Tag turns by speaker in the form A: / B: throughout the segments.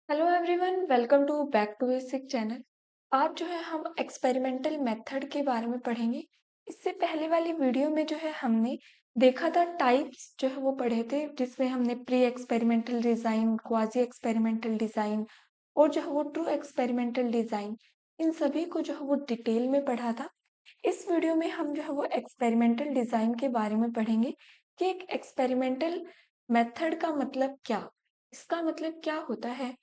A: Hello everyone, welcome to back to basic channel. आज जो है हम एक्सपेरिमेंटल मेथड के बारे में पढ़ेंगे। इससे पहले वाली वीडियो में जो है हमने देखा था टाइप्स जो है वो पढ़े थे, जिसमें हमने pre experimental design, quasi experimental design और जो है वो ट्रू एक्सपेरिमेंटल डिज़ाइन, इन सभी को जो है वो डिटेल में पढ़ा था। इस वीडियो में हम जो है वो एक्सपेरिमेंटल डिज़ाइन के बारे में पढ़ेंगे कि एक एक्सपेरिमेंटल मेथड का मतलब क्या, इसका मतलब क्या होता है,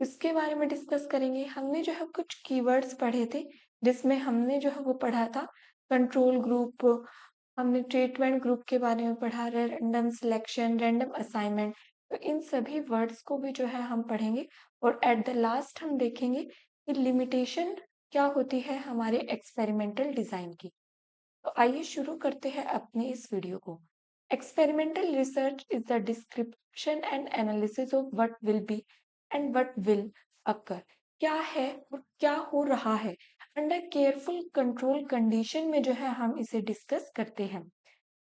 A: इसके बारे में डिस्कस करेंगे। हमने जो है कुछ कीवर्ड्स पढ़े थे, जिसमें हमने जो है वो पढ़ा था कंट्रोल ग्रुप, हमने ट्रीटमेंट ग्रुप के बारे में पढ़ा, रैंडम सिलेक्शन, रैंडम असाइनमेंट। तो इन सभी वर्ड्स को भी जो है हम पढ़ेंगे और एट द लास्ट हम देखेंगे कि लिमिटेशन क्या होती है हमारे एक्सपेरिमेंटल डिजाइन की। तो आइए शुरू करते हैं अपनी इस वीडियो को। Experimental research is the description and analysis of what will be and what will occur. क्या है और क्या हो रहा है अंडर केयरफुल कंट्रोल कंडीशन में जो है हम इसे डिस्कस करते हैं,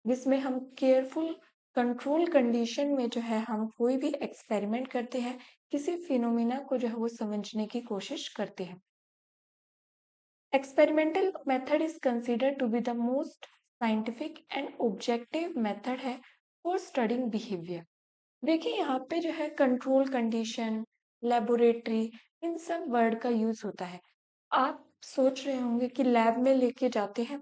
A: जिसमें हम केयरफुल कंट्रोल कंडीशन में जो है हम कोई भी एक्सपेरिमेंट करते हैं, किसी फिनोमिना को जो है वो समझने की कोशिश करते हैं। Experimental method is considered to be the most scientific and objective method है for studying behavior। देखिए यहाँ पे जो है कंट्रोल कंडीशन, लेबोरेटरी, इन सब वर्ड का यूज होता है। आप सोच रहे होंगे कि लैब में लेके जाते हैं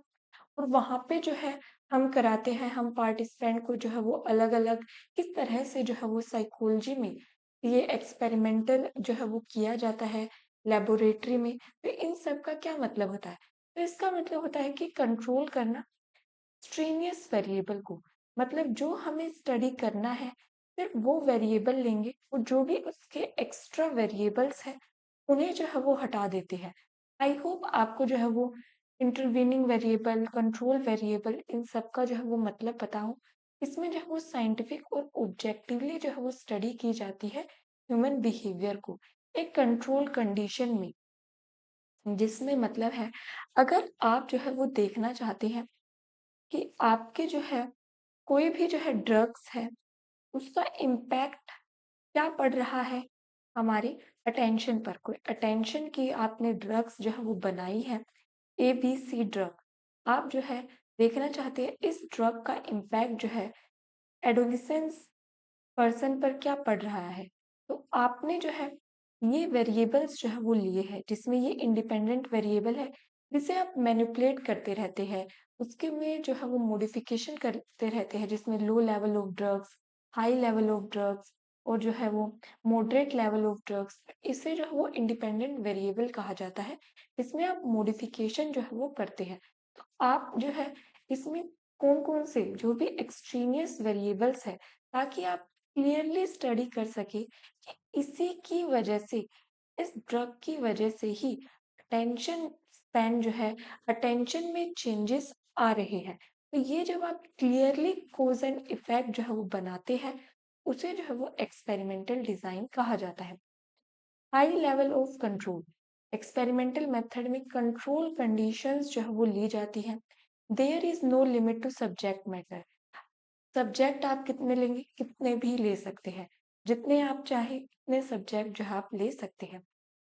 A: और वहां पे जो है हम कराते हैं, हम पार्टिसिपेंट को जो है वो अलग अलग किस तरह से जो है वो साइकोलॉजी में ये एक्सपेरिमेंटल जो है वो किया जाता है लेबोरेटरी में। तो इन सब का क्या मतलब होता है? तो इसका मतलब होता है कि कंट्रोल करना स्ट्रेनियस वेरिएबल को, मतलब जो हमें स्टडी करना है सिर्फ वो वेरिएबल लेंगे और जो भी उसके एक्स्ट्रा वेरिएबल्स हैं उन्हें जो है वो हटा देते हैं। आई होप आपको जो है वो इंटरवीनिंग वेरिएबल, कंट्रोल वेरिएबल, इन सब का जो है वो मतलब पता हो। इसमें जो है वो साइंटिफिक और ऑब्जेक्टिवली जो है वो स्टडी की जाती है ह्यूमन बिहेवियर को एक कंट्रोल कंडीशन में, जिसमें मतलब है अगर आप जो है वो देखना चाहते हैं कि आपके जो है कोई भी जो है ड्रग्स है उसका इम्पैक्ट क्या पड़ रहा है हमारी अटेंशन पर। कोई अटेंशन की आपने ड्रग्स जो है वो बनाई है, ABC ड्रग, आप जो है देखना चाहते हैं इस ड्रग का इम्पैक्ट जो है एडोलिसेंस पर्सन पर क्या पड़ रहा है। तो आपने जो है ये वेरिएबल्स जो है वो लिए हैं, जिसमें ये इंडिपेंडेंट वेरिएबल है जिसे आप मैनिपुलेट करते रहते हैं, उसके में जो है वो मॉडिफिकेशन करते रहते हैं, जिसमें low level of drugs, high level of drugs और जो है वो मॉडरेट लेवल ऑफ ड्रग्स, इसे जो है वो इंडिपेंडेंट वेरिएबल कहा जाता है। इसमें आप मॉडिफिकेशन जो है वो करते हैं। तो आप जो है इसमें कौन कौन से जो भी एक्सट्रेनियस वेरिएबल्स है, ताकि आप क्लियरली स्टडी कर सके कि इसी की वजह से, इस ड्रग की वजह से ही अटेंशन स्पैन जो है, अटेंशन में चेंजेस आ रहे हैं। तो ये जब आप क्लियरली कोज एंड इफेक्ट जो है वो बनाते हैं, उसे जो है वो एक्सपेरिमेंटल डिजाइन कहा जाता है। High level of control, experimental method में कंट्रोल कंडीशंस जो है वो ली जाती हैं। There is no limit to subject matter, subject आप कितने लेंगे, कितने भी ले सकते हैं, जितने आप चाहे उतने सब्जेक्ट जो है आप ले सकते हैं।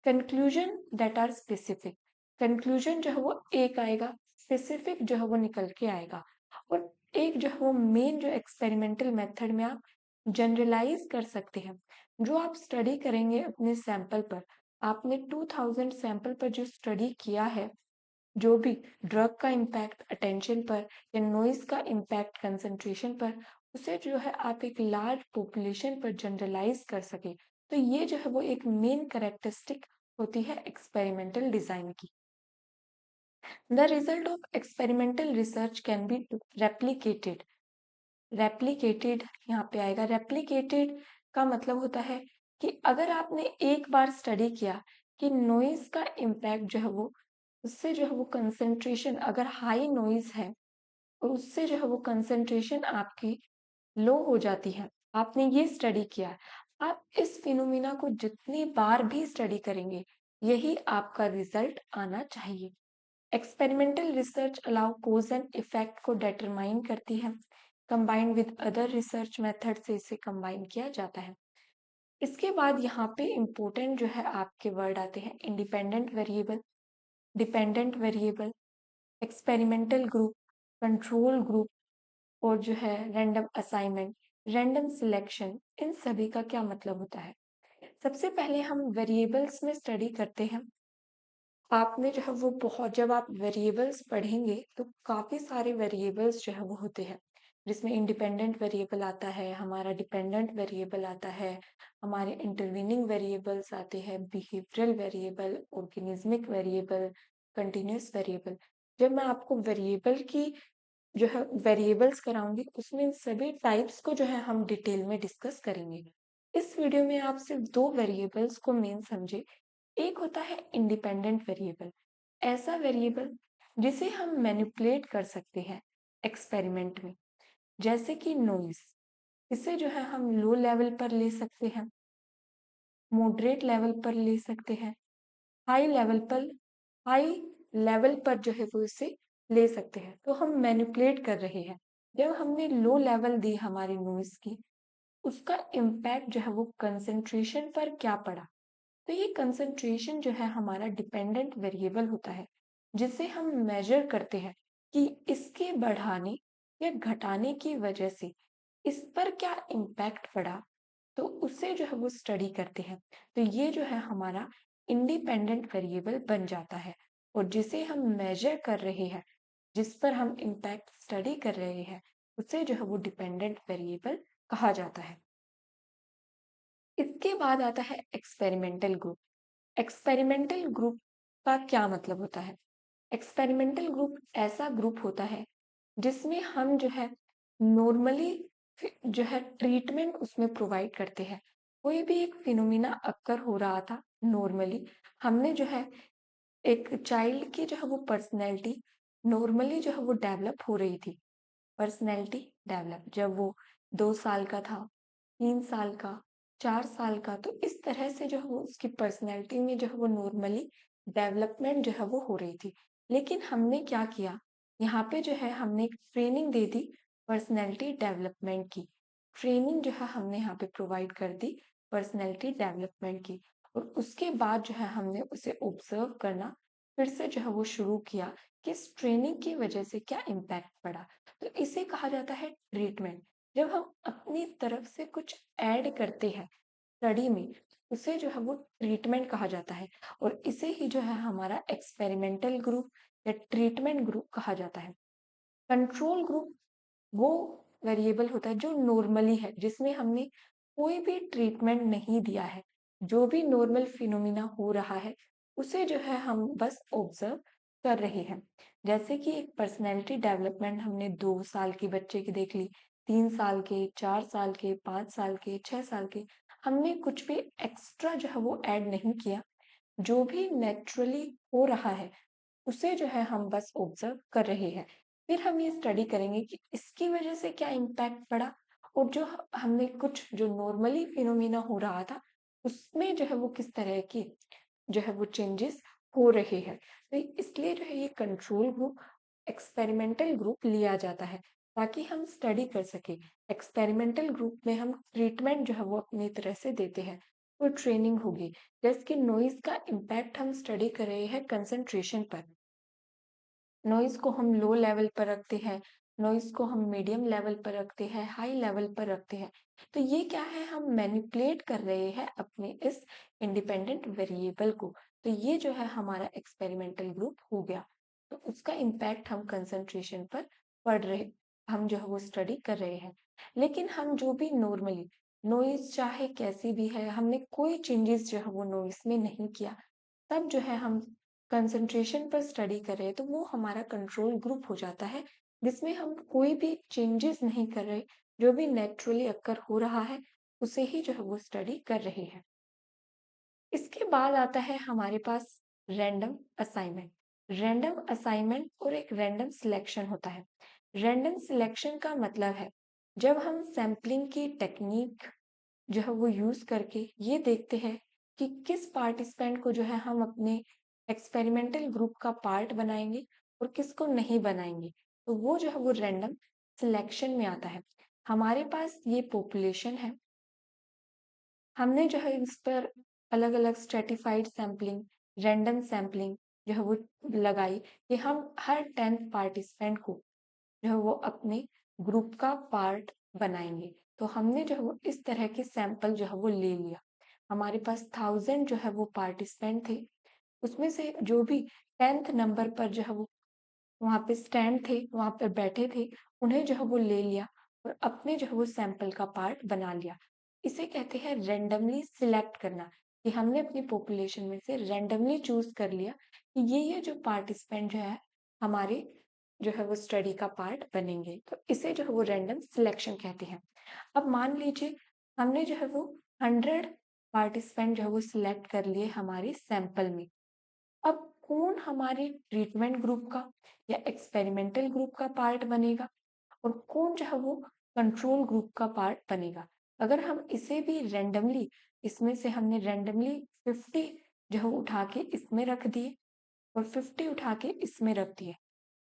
A: Conclusion that are specific, conclusion जो है वो एक आएगा, स्पेसिफिक जो है वो निकल के आएगा। और एक जो है वो मेन जो एक्सपेरिमेंटल मेथड में आप जनरलाइज कर सकते हैं। जो आप स्टडी करेंगे अपने सैंपल पर, आपने 2000 सैंपल पर जो स्टडी किया है, जो भी ड्रग का इम्पैक्ट अटेंशन पर या नॉइज का इम्पैक्ट कंसंट्रेशन पर, उसे जो है आप एक लार्ज पॉपुलेशन पर जनरलाइज कर सके। तो ये जो है वो एक मेन कैरेक्टरिस्टिक होती है एक्सपेरिमेंटल डिजाइन की। The result of experimental research can be replicated, replicated यहाँ पे आएगा। रेप्लिकेटेड का मतलब होता है कि अगर आपने एक बार स्टडी किया कि नॉइज का इम्पैक्ट जो है वो, उससे जो है वो कंसंट्रेशन अगर हाई नॉइज है और उससे जो है वो कंसंट्रेशन आपकी लो हो जाती है, आपने ये स्टडी किया, आप इस फिनोमिना को जितनी बार भी स्टडी करेंगे, यही आपका रिजल्ट आना चाहिए। Experimental research allow cause and effect को डिटरमाइन करती है, combined with other research method से इसे कंबाइन किया जाता है। इसके बाद यहाँ पे इम्पोर्टेंट जो है आपके वर्ड आते हैं independent variable, dependent variable, experimental group, control group और जो है रैंडम असाइनमेंट, रैंडम सिलेक्शन। इन सभी का क्या मतलब होता है? सबसे पहले हम वेरिएबल्स में स्टडी करते हैं। आपने जो है वो बहुत, जब आप वेरिएबल्स पढ़ेंगे तो काफ़ी सारे वेरिएबल्स जो है वो होते हैं, जिसमें इंडिपेंडेंट वेरिएबल आता है, हमारा डिपेंडेंट वेरिएबल आता है, हमारे इंटरवीनिंग वेरिएबल्स आते हैं, behavioural variable, organismic variable, continuous variable. जब मैं आपको वेरिएबल की जो है वेरिएबल्स कराऊंगी, उसमें इन सभी टाइप्स को जो है हम डिटेल में डिस्कस करेंगे। इस वीडियो में आप सिर्फ दो वेरिएबल्स को मेन समझे। एक होता है इंडिपेंडेंट वेरिएबल, ऐसा वेरिएबल जिसे हम मैनिपुलेट कर सकते हैं एक्सपेरिमेंट में, जैसे कि नॉइज। इसे जो है हम लो लेवल पर ले सकते हैं, मॉडरेट लेवल पर ले सकते हैं, हाई लेवल पर हाई लेवल पर जो है वो इसे ले सकते हैं। तो हम मैनिपुलेट कर रहे हैं। जब हमने लो लेवल दी हमारी नॉइज की, उसका इम्पैक्ट जो है वो कंसंट्रेशन पर क्या पड़ा। तो ये कंसंट्रेशन जो है हमारा डिपेंडेंट वेरिएबल होता है, जिसे हम मेजर करते हैं कि इसके बढ़ाने या घटाने की वजह से इस पर क्या इम्पैक्ट पड़ा। तो उससे जो है वो स्टडी करते हैं। तो ये जो है हमारा इंडिपेंडेंट वेरिएबल बन जाता है, और जिसे हम मेजर कर रहे हैं, जिस पर हम इम्पैक्ट स्टडी कर रहे हैं, उसे जो है वो डिपेंडेंट वेरिएबल कहा जाता है। इसके बाद आता है एक्सपेरिमेंटल ग्रुप। एक्सपेरिमेंटल ग्रुप का क्या मतलब होता है? एक्सपेरिमेंटल ग्रुप ऐसा ग्रुप होता है जिसमें हम जो है नॉर्मली जो है ट्रीटमेंट उसमें प्रोवाइड करते हैं। कोई भी एक फिनोमिना अक्कर हो रहा था नॉर्मली, हमने जो है एक चाइल्ड की जो है वो पर्सनैलिटी नॉर्मली जो है वो डेवलप हो रही थी। पर्सनैलिटी डेवलप जब वो 2 साल का था, 3 साल का, 4 साल का, तो इस तरह से जो है वो उसकी पर्सनैलिटी में जो है वो नॉर्मली डेवलपमेंट जो है वो हो रही थी। लेकिन हमने क्या किया, यहाँ पे जो है हमने एक training they the personality development की। ट्रेनिंग जो है हमने यहाँ पे प्रोवाइड कर दी पर्सनैलिटी डेवलपमेंट की, और उसके बाद जो है हमने उसे ऑब्जर्व करना फिर से जो है वो शुरू किया कि इस ट्रेनिंग की वजह से क्या इम्पैक्ट पड़ा। तो इसे कहा जाता है ट्रीटमेंट। जब हम अपनी तरफ से कुछ ऐड करते हैं स्टडी में, उसे जो है वो ट्रीटमेंट कहा जाता है, और इसे ही जो है हमारा एक्सपेरिमेंटल ग्रुप या ट्रीटमेंट ग्रुप कहा जाता है। कंट्रोल ग्रुप वो वेरिएबल होता है जो नॉर्मली है, जिसमें हमने कोई भी ट्रीटमेंट नहीं दिया है। जो भी नॉर्मल फिनोमिना हो रहा है, उसे जो है हम बस ऑब्जर्व कर रहे हैं। जैसे कि एक पर्सनैलिटी डेवलपमेंट हमने 2 साल के बच्चे की देख ली, 3 साल के, 4 साल के, 5 साल के, 6 साल के। हमने कुछ भी एक्स्ट्रा जो है वो ऐड नहीं किया। जो भी नेचुरली हो रहा है, उसे जो है हम बस ऑब्जर्व कर रहे हैं। फिर हम ये स्टडी करेंगे कि इसकी वजह से क्या इम्पैक्ट पड़ा, और जो हमने कुछ जो नॉर्मली फिनोमिना हो रहा था, उसमें जो है वो किस तरह की जो है वो चेंजेस हो रहे हैं। तो इसलिए जो है ये कंट्रोल ग्रुप, एक्सपेरिमेंटल ग्रुप लिया जाता है, ताकि हम स्टडी कर सके। एक्सपेरिमेंटल ग्रुप में हम ट्रीटमेंट जो है वो अपनी तरह से देते हैं, वो ट्रेनिंग होगी। जैसे कि नॉइज का इम्पैक्ट हम स्टडी कर रहे हैं कंसंट्रेशन पर, नॉइज को हम लो लेवल पर रखते हैं, नॉइज को हम मीडियम लेवल पर रखते हैं, हाई लेवल पर रखते हैं। तो ये क्या है, हम मैनिपुलेट कर रहे हैं अपने इस इंडिपेंडेंट वेरिएबल को। तो ये जो है हमारा एक्सपेरिमेंटल ग्रुप हो गया। तो उसका इम्पैक्ट हम कंसंट्रेशन पर पढ़ रहे, हम जो है वो स्टडी कर रहे हैं। लेकिन हम जो भी नॉर्मली नॉइज चाहे कैसी भी है, हमने कोई चेंजेस जो है वो नॉइज में नहीं किया, तब जो है हम कंसंट्रेशन पर स्टडी कर रहे हैं, तो वो हमारा कंट्रोल ग्रुप हो जाता है, जिसमें हम कोई भी चेंजेस नहीं कर रहे। जो भी नेचुरली अक्कर हो रहा है, उसे ही जो है वो स्टडी कर रहे हैं। इसके बाद आता है हमारे पास रैंडम असाइनमेंट। रैंडम असाइनमेंट और एक रैंडम सिलेक्शन होता है। रैंडम सिलेक्शन का मतलब है जब हम सैम्पलिंग की टेक्निक जो है वो यूज करके ये देखते हैं कि किस पार्टिसिपेंट को जो है हम अपने एक्सपेरिमेंटल ग्रुप का पार्ट बनाएंगे और किसको नहीं बनाएंगे। तो वो जो है वो रैंडम सिलेक्शन में आता है। हमारे पास ये पॉपुलेशन है, हमने जो है इस पर अलग-अलग स्ट्रेटिफाइड सैंपलिंग, रैंडम सैंपलिंग जो है वो लगाई कि हम हर 10th पार्टिसिपेंट को जो है वो अपने ग्रुप का पार्ट बनाएंगे। तो हमने जो है वो इस तरह के सैंपल जो है वो ले लिया। हमारे पास 1000 जो है वो पार्टिसिपेंट थे। उसमें से जो भी 10th नंबर पर जो है वो वहाँ पे स्टैंड थे, वहाँ पर बैठे थे, उन्हें जो है वो ले लिया और अपने जो है वो सैंपल का पार्ट बना लिया। इसे कहते हैं रैंडमली सिलेक्ट करना, कि हमने अपनी पॉपुलेशन में से रैंडमली चूज कर लिया कि ये जो पार्टिसिपेंट जो है हमारे जो है वो स्टडी का पार्ट बनेंगे। तो इसे जो है वो रैंडम सिलेक्शन कहते हैं। अब मान लीजिए हमने जो है वो 100 पार्टिसिपेंट जो है वो सिलेक्ट कर लिए हमारे सैंपल में। अब कौन हमारे ट्रीटमेंट ग्रुप का या एक्सपेरिमेंटल ग्रुप का पार्ट बनेगा और कौन जो है वो कंट्रोल ग्रुप का पार्ट बनेगा। अगर हम इसे भी रैंडमली, इसमें से हमने रैंडमली 50 जो है उठा के इसमें रख दिए और 50 उठा के इसमें रख दिए,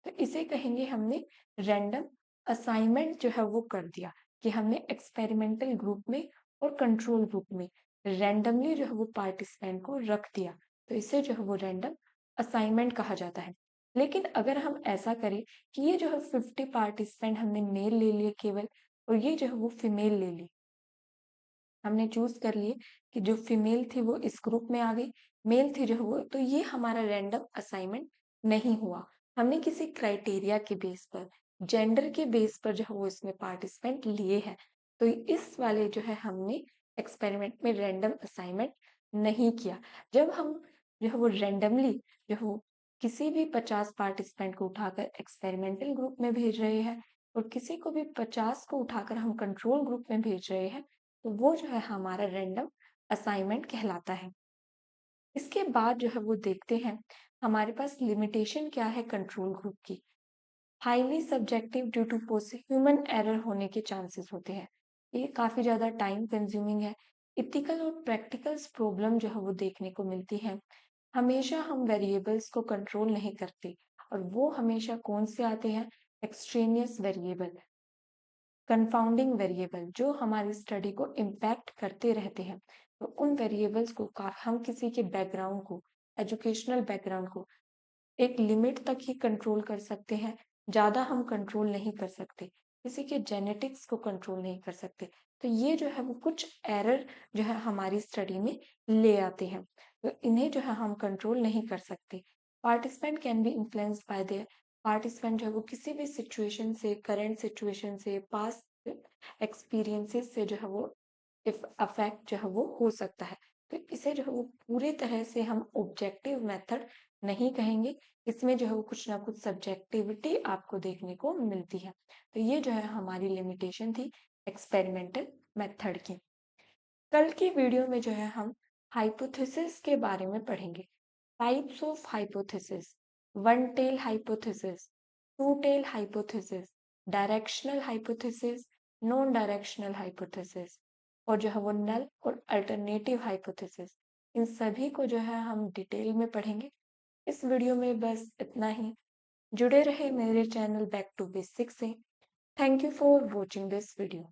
A: तो इसे कहेंगे हमने रैंडम असाइनमेंट जो है वो कर दिया, कि हमने एक्सपेरिमेंटल ग्रुप में और कंट्रोल ग्रुप में रैंडमली जो है वो पार्टिसिपेंट को रख दिया। तो इसे जो है वो रैंडम असाइनमेंट कहा जाता है। लेकिन अगर हम ऐसा करें कि ये जो है 50 पार्टिसिपेंट हमने मेल ले लिए केवल और ये जो है वो फीमेल ले ली, हमने चूज कर लिए कि जो फीमेल थी वो इस ग्रुप में आ गई, मेल थी जो है वो, तो ये हमारा रैंडम असाइनमेंट नहीं हुआ। हमने किसी क्राइटेरिया के बेस पर, जेंडर के बेस पर जो है वो इसमें पार्टिसिपेंट लिए हैं। तो इस वाले जो है हमने एक्सपेरिमेंट में रैंडम असाइनमेंट नहीं किया। जब हम जो है वो रैंडमली जो है वो किसी भी 50 पार्टिसिपेंट को उठाकर एक्सपेरिमेंटल ग्रुप में भेज रहे हैं और किसी को भी 50 को उठाकर हम कंट्रोल ग्रुप में भेज रहे हैं, तो वो जो है हमारा रैंडम असाइनमेंट कहलाता है। इसके बाद जो है वो देखते हैं हमारे पास लिमिटेशन क्या है कंट्रोल ग्रुप की। Highly subjective due to human error होने के चांसेस होते हैं। ये काफी ज्यादा टाइम कंज्यूमिंग है। इथिकल और प्रैक्टिकल्स प्रॉब्लम जो है वो देखने को मिलती है। हमेशा हम वेरिएबल्स को कंट्रोल नहीं करते और वो हमेशा कौन से आते हैं, एक्सट्रेनियस वेरिएबल, कंफाउंडिंग वेरिएबल जो हमारी स्टडी को इम्पैक्ट करते रहते हैं। तो उन वेरिएबल्स को हम किसी के बैकग्राउंड को, एजुकेशनल बैकग्राउंड को एक लिमिट तक ही कंट्रोल कर सकते हैं, ज्यादा हम कंट्रोल नहीं कर सकते। किसी के जेनेटिक्स को कंट्रोल नहीं कर सकते। तो ये जो है वो कुछ एरर जो है हमारी स्टडी में ले आते हैं, तो इन्हें जो है हम कंट्रोल नहीं कर सकते। Participant can be influenced by there, participant जो है वो किसी भी सिचुएशन से, करंट सिचुएशन से, पास्ट एक्सपीरियंसेस से जो है वो इफ अफेक्ट जो है वो हो सकता है। तो इसे जो है वो पूरी तरह से हम ऑब्जेक्टिव मेथड नहीं कहेंगे। इसमें जो है वो कुछ ना कुछ सब्जेक्टिविटी आपको देखने को मिलती है। तो ये जो है हमारी लिमिटेशन थी एक्सपेरिमेंटल मेथड की। कल की वीडियो में जो है हम हाइपोथेसिस के बारे में पढ़ेंगे। Types of hypothesis, one tail hypothesis, two tail hypothesis, directional hypothesis, non directional hypothesis और जो है वो नल और अल्टरनेटिव हाइपोथेसिस, इन सभी को जो है हम डिटेल में पढ़ेंगे। इस वीडियो में बस इतना ही। जुड़े रहे मेरे चैनल बैक टू बेसिक्स से। Thank you for watching this video.